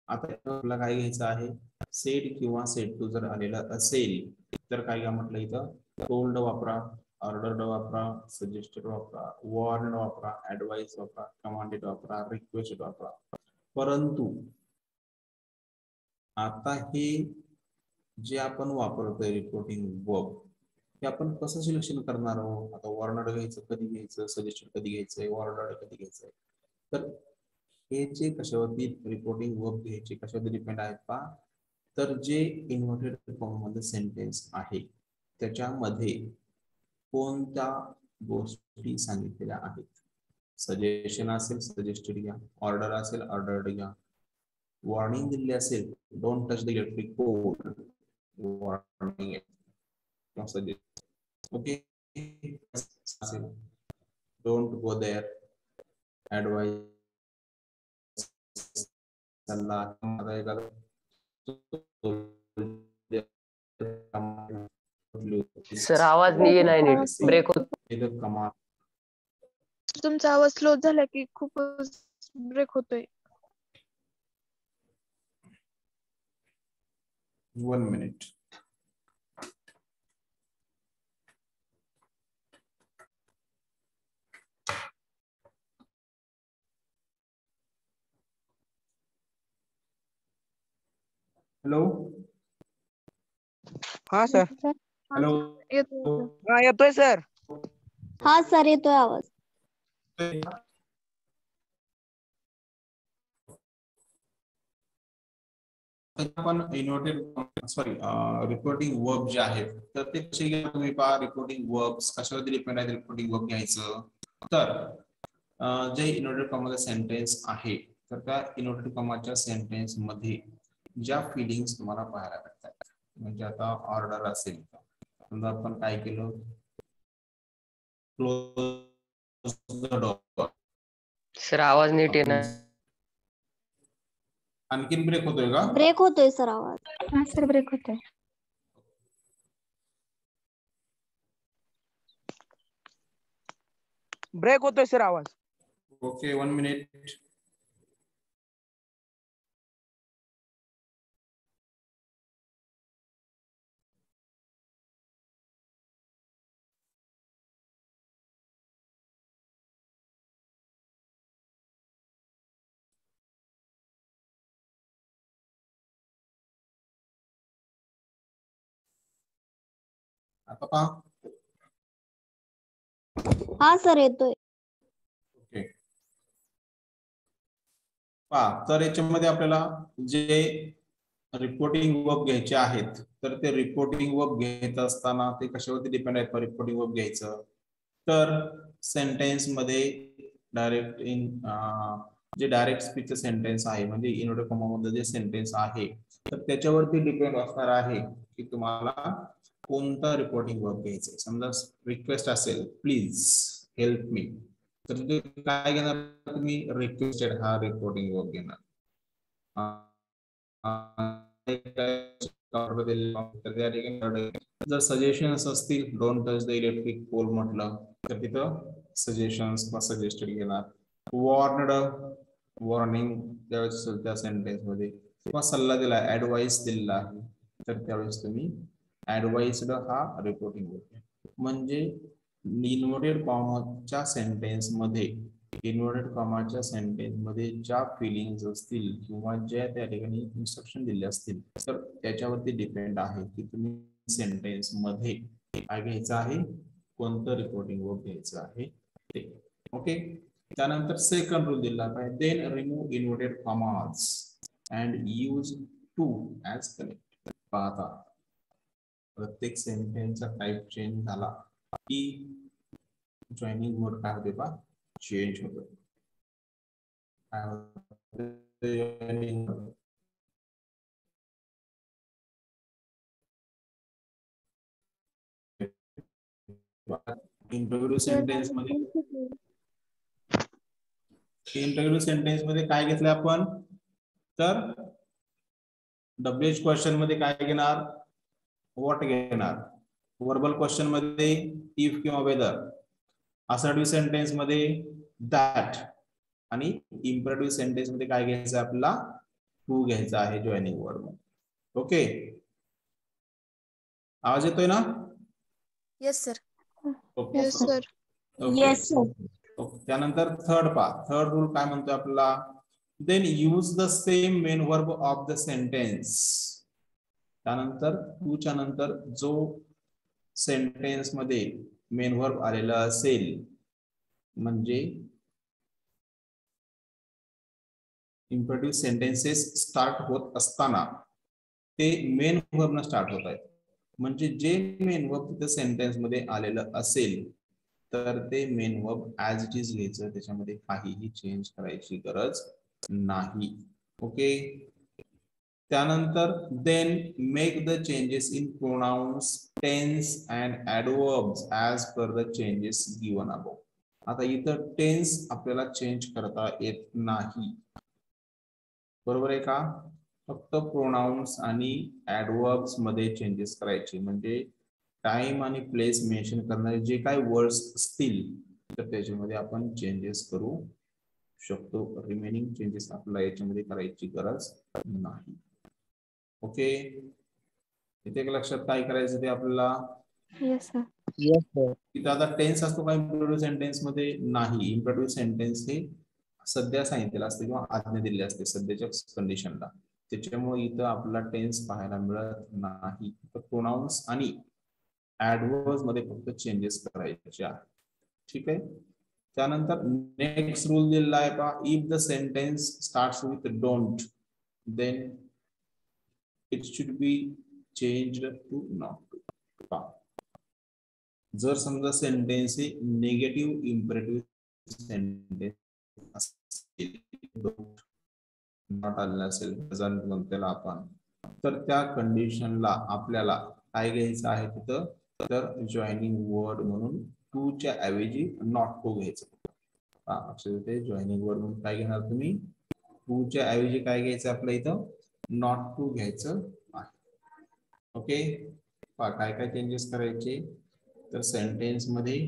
आता आपल्याला काय घ्यायचं आहे, सेड किंवा सेड टू जर आलेलं असेल तर काय घ्या म्हटलं इथं, टोल्ड वापरा, ऑर्डर्ड वापरा, सजेस्टेड वापरा, वॉर्नड वापरा, ऍडवाइस वापरा, कमांडेड वापरा, रिक्वेस्टेड वापरा. परंतु आता हे जे आपण वापरतोय रिपोर्टिंग वर्ब, हे आपण कसं सिलेक्शन करणार आहोत. आता वॉर्नड घ्यायचं कधी घ्यायचं, सजेस्टेड कधी घ्यायचंय, वॉर्नड कधी घ्यायचंय, तर हे जे कशावरती रिपोर्टिंग वर्ब घ्यायचे कशावरती डिपेंड आहेत पहा, तर जे इन्व्हर्टेड फॉर्म मध्ये सेंटेन्स आहे त्याच्यामध्ये कोणत्या गोष्टी सांगितलेल्या आहेत. सजेशन असेल सजेस्टेड घ्या, ऑर्डर असेल ऑर्डर्ड घ्या, वॉर्निंग दिली असेल don't touch the electric pole, warning suggest. Okay, don't go there. Advice sir आवाज नाही येत नीट, ब्रेक होत. तुमचा आवाज स्लो झाला की खूपच ब्रेक होतोय. 1 minute. Hello. हा सर. Hello. हा येतोय सर. हा सर येतोय आवाज. आपण इन्व्हर्टेड रिपोर्टिंग वर्ब जे आहेत तर ते कसे घ्या तुम्ही पहा. रिपोर्टिंग वर्ब्स कशावरती डिपेंड आहे रिपोर्टिंग वर्ब घ्यायचं. तर जे इन्व्हर्टेड कॉमाचा सेंटेन्स आहे तर त्या इन्व्हर्टेड कॉमाच्या सेंटेन्स मध्ये ज्या फिलिंग्स तुम्हाला पाहायला भेटतात. म्हणजे आता ऑर्डर असेल समजा आपण काय केलं, क्लोज द डोअर. सर आवाज नीट येणार. आणखीन ब्रेक होतोय का? ब्रेक होतोय सर आवाज. हा सर ब्रेक होतोय. ब्रेक होतोय सर आवाज. Okay 1 minute. आता पहा. हा सर येतोय. ओके पहा, तर याच्यामध्ये आपल्याला जे रिपोर्टिंग वर्ब घ्यायचे आहेत तर ते रिपोर्टिंग वर्ब घेत असताना ते कशावरती डिपेंड आहेत. रिपोर्टिंग वर्ब घ्यायचं तर सेंटेन्स मध्ये डायरेक्ट जे डायरेक्ट स्पीच सेंटेन्स आहे म्हणजे इन्व्हर्टेड कॉमा मधलं जे सेंटेन्स आहे तर त्याच्यावरती डिपेंड असणार आहे की तुम्हाला कोणता रिपोर्टिंग वर्ब घ्यायचं. समजा रिक्वेस्ट असेल, प्लीज हेल्प मी, तर तुम्ही काय घेणार, तुम्ही रिक्वेस्टेड हा रिपोर्टिंग वर्ब घेणार. जर सजेशन्स असतील, don't touch the electric pole म्हटलं तर तिथं सजेशन्स किंवा सजेस्टेड घेणार. वॉर्नड, वॉर्निंग त्यावेळेस असेल त्या सेंटेन्स मध्ये, किंवा सल्ला दिला, ऍडवाइस दिलेला आहे तर त्यावेळेस तुम्ही ऍडवाइस्ड हा रिपोर्टिंग वर्ब. म्हणजे इन्व्हर्टेड कॉमाच्या सेंटेन्स मध्ये ज्या फिलिंग्स असतील किंवा ज्या त्या ठिकाणी इन्स्ट्रक्शन दिले असतील तर त्याच्यावरती डिपेंड आहे की तुम्ही सेंटेन्स मध्ये काय घ्यायचं आहे, कोणतं रिपोर्टिंग वर्ब घ्यायचं आहे ते. ओके. त्यानंतर सेकंड रूल दिला आहे, then remove inverted commas and use to as connect. पाहता प्रत्येक सेंटेन्सचा टाइप चेंज झाला की जॉइनिंग वर्ड काय होते पहा, चेंज होतो. इंटरव्ह्यू सेंटेन्स मध्ये काय घेतलं आपण, तर WH क्वेश्चन मध्ये काय घेणार, व्हॉट घेणार. वर्बल क्वेश्चन मध्ये इफ किंवा वेदर. असर्टिव्ह सेंटेन्स मध्ये दॅट. आणि इम्परेटिव्ह सेंटेन्स मध्ये काय घ्यायचं आपल्याला, टू घ्यायचा आहे जॉइनिंग वर्ड मध्ये. ओके, आवाज येतोय ना? Yes sir. Yes sir. Yes sir. त्यानंतर थर्ड रूल काय म्हणतोय आपल्याला, then use the same main verb of the sentence. त्यानंतर टूच्या नंतर जो सेंटेन्स मध्ये मेन वर्ब आलेला असेल म्हणजे इम्परेटिव्ह सेंटेन्सेस स्टार्ट होत असताना ते मेन वर्ब न स्टार्ट होत आहेत. म्हणजे जे मेन वर्ब तिथे सेंटेन्स मध्ये आलेलं असेल तर ते main verb as it is घ्यायचं, त्याच्यामध्ये काहीही चेंज करायची गरज नाही. ओके. त्यानंतर then make the changes in pronouns, tense and adverbs as per the changes given above. आता इथं टेन्स आपल्याला चेंज करता येत नाही, बरोबर आहे का? फक्त प्रोनाउन्स आणि ऍडवर्ब्स मध्ये चेंजेस करायचे, म्हणजे टाइम आणि प्लेस मेन्शन करणारे जे काही वर्ड्स असतील तर त्याच्यामध्ये आपण चेंजेस करू शकतो. रिमेनिंग चेंजेस आपल्याला याच्यामध्ये करायची गरज नाही. ओके, इथे एक लक्षात काय करायचं ते आपल्याला, येस सर. Yes sir. इथं आता टेन्स असतो का इम्पेरेटिव्ह सेंटेन्स मध्ये? नाही. इम्पेरेटिव्ह सेंटेन्स हे सध्या सांगितलेलं असते किंवा आज्ञा दिलेली असते सध्याच्या कंडिशनला, त्याच्यामुळे इथं आपल्याला टेन्स पाहायला मिळत नाही. प्रोनाउन्स आणि ऍडवर्ब्स मध्ये फक्त चेंजेस करायचे आहे. ठीक आहे. त्यानंतर नेक्स्ट रूल दिलेला आहे पहा, if the sentence starts with don't then it should be changed to not to. जर समजा सेंटेन्स हे निगेटिव्ह इम्पेरेटिव्ह सेंटेन्स असेल, नॉट आलेला असेल त्याला आपण, तर त्या कंडिशनला आपल्याला काय घ्यायचं आहे तिथं, तर जॉईनिंग वर्ड म्हणून टू च्या ऐवजी नॉट टू घ्यायचं. ते जॉईनिंग वर्ड म्हणून काय घेणार तुम्ही, टू च्या ऐवजी काय घ्यायचं आपल्या इथं, नॉट टू घ्यायचं आहे. ओके, काय काय चेंजेस करायचे, तर सेंटेन्स मध्ये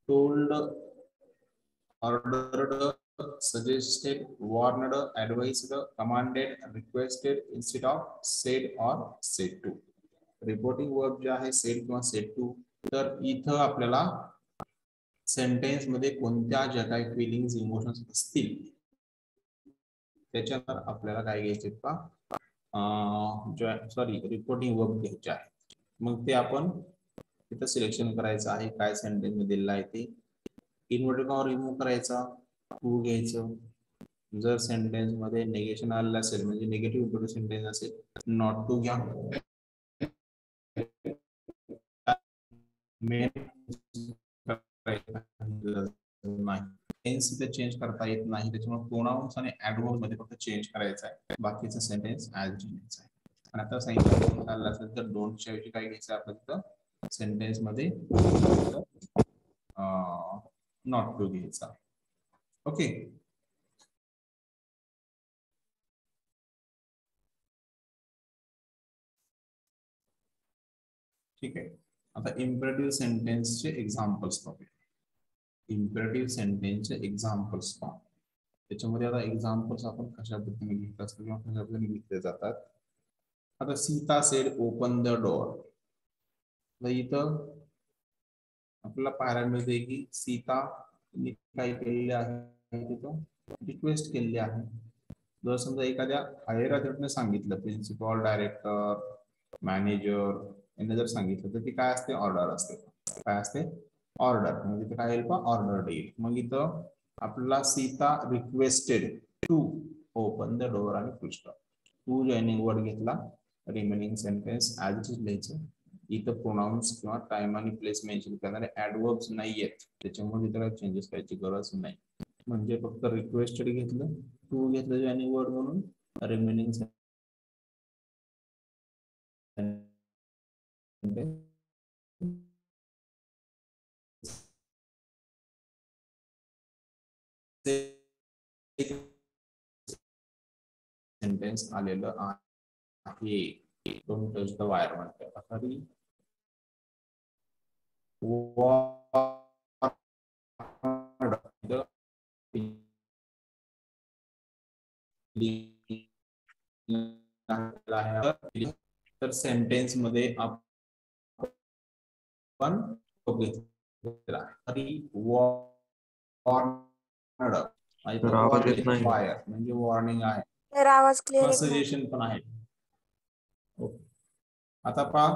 told, ordered, suggested, warned, advised, commanded, requested instead of said or said to. Reporting verb जे आहे said किंवा said to, तर इथं आपल्याला सेंटेन्स मध्ये कोणत्या ज्या काही फिलिंग्स इमोशन्स असतील त्याच्यावर आपल्याला काय घ्यायचे का, रिपोर्टिंग वर्ब घ्यायचे आहे. मग ते आपण इथं सिलेक्शन करायचं आहे काय सेंटेन्स मध्ये दिलेलं आहे ते, इन्व्हर्टेड कॉमा रिमूव्ह करायचा, टू घ्यायचं. जर सेंटेन्स मध्ये नेगेशन आलेलं असेल म्हणजे निगेटिव्ह इम्पेरेटिव्ह सेंटेन्स असेल, नॉट टू घ्या. टेन्स इथे चेंज करता येत नाही, त्याच्यामुळे प्रोनाउन्स आणि ऍडवर्ब मध्ये फक्त चेंज करायचं आहे, बाकीचं सेंटेन्स ऍज इट इज आहे. आणि आता सांगितलं आलं असेल तर डोंटच्या ऐवजी काय घ्यायचं आपण तिथं सेंटेन्स मध्ये नॉट टू घ्यायचा. ओके, ठीक आहे. आता इम्पेरेटिव्ह सेंटेन्सचे एक्झाम्पल्स पाहूया. इम्पेरेटिव्ह सेंटेन्सचे एक्झाम्पल्स पाहू. त्याच्यामध्ये आता एक्झाम्पल्स आपण कशा पद्धतीने घेतलं असतं किंवा कशा पद्धतीने घेतले जातात. आता Sita sed open the door. इथं आपल्याला पाहायला मिळते की सीता काय केलेले आहे, तिथं रिक्वेस्ट केलेली आहे. जर समजा एखाद्या हायर अथॉरिटीने सांगितलं, प्रिन्सिपल, डायरेक्टर, मॅनेजर यांनी जर सांगितलं तर ती काय असते, ऑर्डर असते. काय असते, ऑर्डर. म्हणजे काय येईल, ऑर्डर येईल. मग इथं आपल्याला Sita requested to open the door आणि full stop. To joining word घेतला, remaining sentence as it is लिहायचं. इथं प्रोनाउन्स किंवा टाइम आणि प्लेस मेन्शन करणारे ऍडवर्ब्स नाहीयेत, त्याच्यामुळे इथं काही चेंजेस करायची गरज नाही. म्हणजे फक्त रिक्वेस्टेड घेतलं, टू घेतलं जॉइनिंग वर्ड म्हणून, रिमेनिंग सेंटेन्स आलेलं आहे. डोंट टच द वायर म्हणते. खरी तर सेंटेन्स मध्ये आपण फायर म्हणजे वॉर्निंग आहे, तर आवाज क्लिअर सजेशन पण आहे. आता पहा,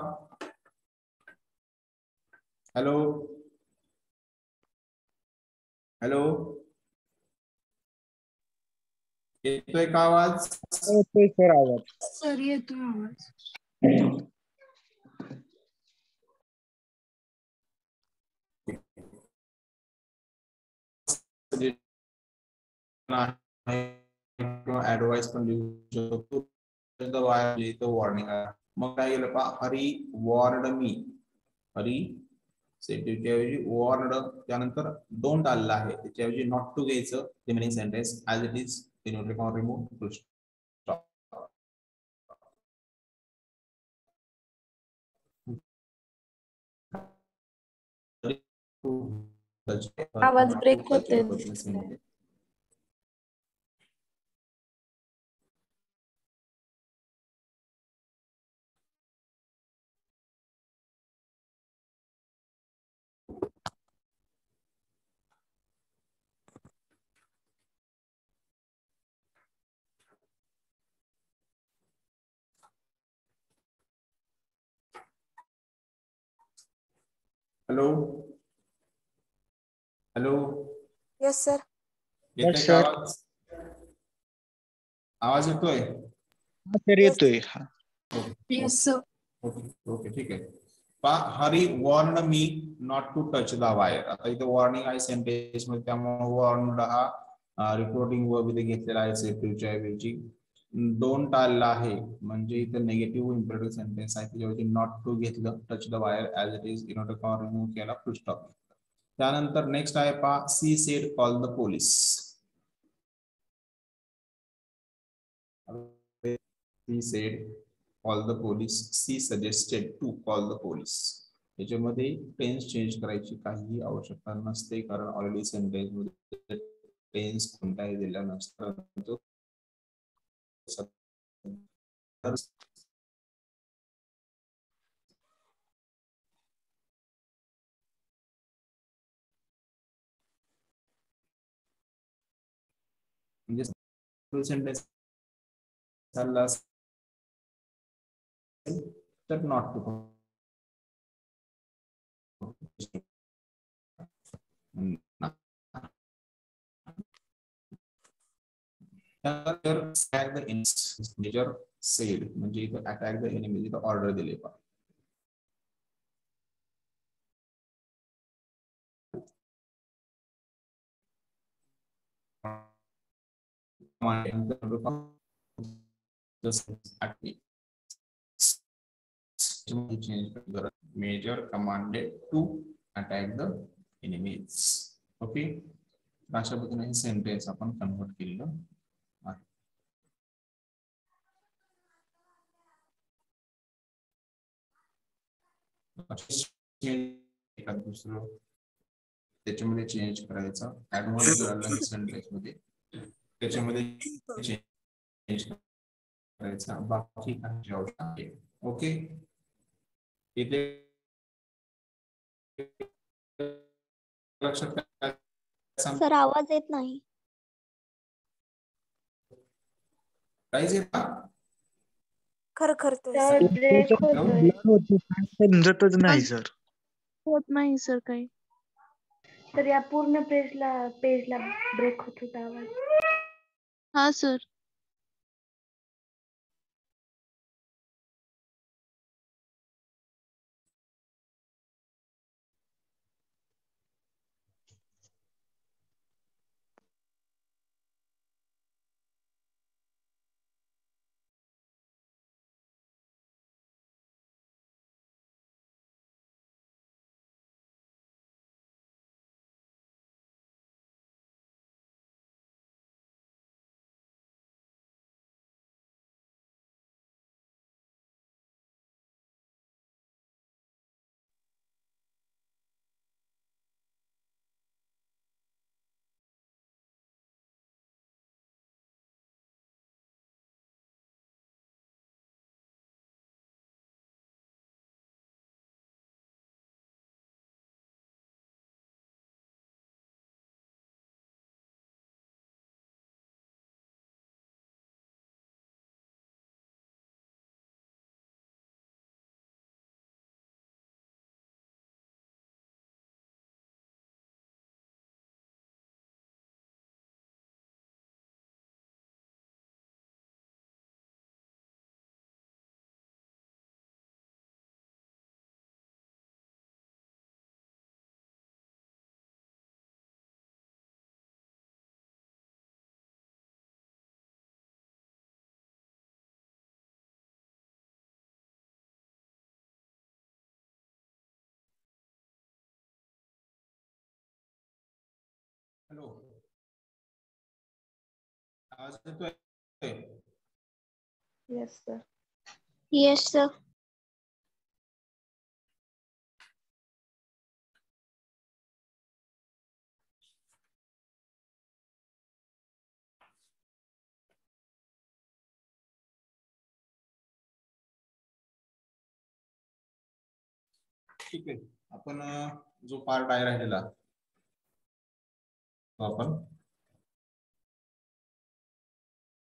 हॅलो हॅलो, येतोय का आवाज? येतोय सर आवाज. सर येतोय आवाज. ऍडवाइस पण देऊ शकतो. वॉर्निंग आहे. मग काय केलं पहा, हरी वॉर्ड मी, हरी त्याच्याऐवजी वॉर्नड, त्यानंतर डोंट आलेला आहे त्याच्याऐवजी नॉट टू घ्यायचं, remaining sentence as it is, inverted comma remove, full stop. आवाज ब्रेक होते. Hello hello, yes sir. येतोय का आवाज? आवाज येतोय? सर येतोय. Yes sir. ओके ओके, ठीक आहे. Hari warn me not to touch the wire. आता इथे वॉर्निंग आहे सेंटेन्स मध्ये, त्यामुळे वॉर्नड हा रिपोर्टिंग वर्ब इथे घेतलेला आहे सेटिव्हच्या ऐवजी. डोंट आलेला आहे म्हणजे इथे निगेटिव्ह इम्पेरेटिव्ह सेंटेन्स आहे, त्याच्याऐवजी नॉट टू घेतलं, touch the wire as it is, inverted comma remove केला, फुल स्टॉप. त्यानंतर नेक्स्ट आहे पहा, she said call the police. He said call the police. She suggested to call the police. याच्यामध्ये tense change करायची काहीही आवश्यकता नसते, कारण ऑलरेडी सेंटेन्स मध्ये टेन्स कोणताही दिला नसता. म्हणजे सेंटेन्स चालला तर नॉट टू मेजर सेड म्हणजे इथं अटॅक द एनिमी, इथं ऑर्डर दिले पहा. Major commanded to attack the enemies. Okay, अशा पद्धतीने हे सेंटेन्स आपण कन्वर्ट केलेलं आहे. दुसरं त्याच्यामध्ये चेंज करायचा, ऍडव्हान्स जर आला सेंटेन्स मध्ये त्याच्यामध्ये चेंज करायचा, बाकी काही आवश्यक आहे. ओके, इथे लक्षात सर आवाज येत नाही. काहीच येत ना? खरखरतोय. समजतच नाही सर. होत नाही सर काही. तर या पूर्ण पेजला ब्रेक होत होता आवाज. हा सर. हॅलो, आवाज येतोय? Yes sir. Yes sir. ठीक आहे, आपण जो पार्ट आहे राहिलेला तो आपण